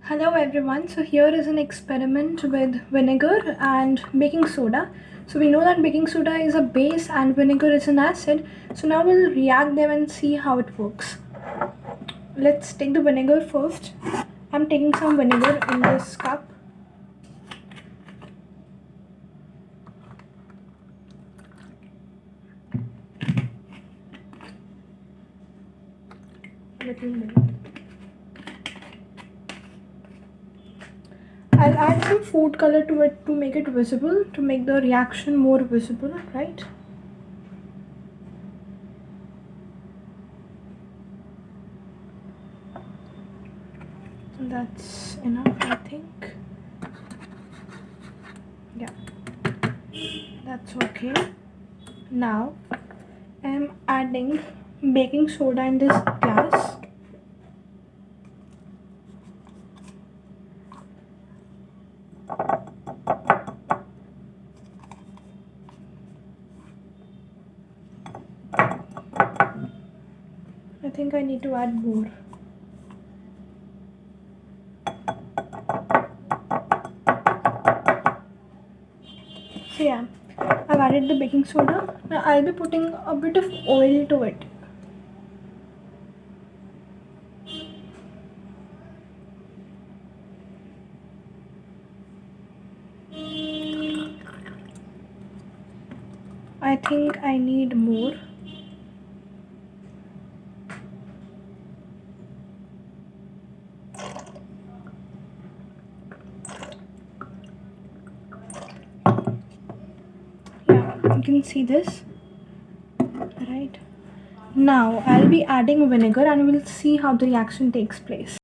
Hello everyone, so here is an experiment with vinegar and baking soda. So we know that baking soda is a base and vinegar is an acid. So now we'll react them and see how it works. Let's take the vinegar first. I'm taking some vinegar in this cup. Little bit. I'll add some food color to it to make it visible, to make the reaction more visible, right? That's enough, I think. Yeah, that's okay. Now I'm adding baking soda in this glass. I think I need to add more. So yeah, I've added the baking soda. Now I'll be putting a bit of oil to it. I think I need more. Yeah, you can see this. Right. Now I'll be adding vinegar and we'll see how the reaction takes place.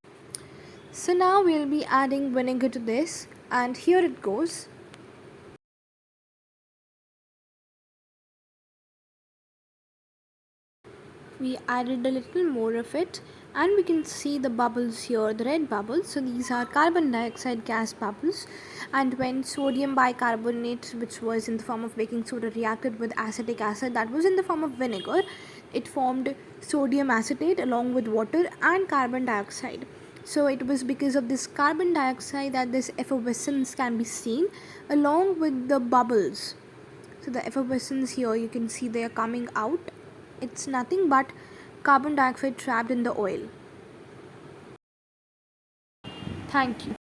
So now we'll be adding vinegar to this, and here it goes. We added a little more of it, and we can see the bubbles here, the red bubbles. So these are carbon dioxide gas bubbles, and when sodium bicarbonate, which was in the form of baking soda, reacted with acetic acid that was in the form of vinegar, it formed sodium acetate along with water and carbon dioxide. So it was because of this carbon dioxide that this effervescence can be seen along with the bubbles. So the effervescence here, you can see they are coming out. It's nothing but carbon dioxide trapped in the oil. Thank you.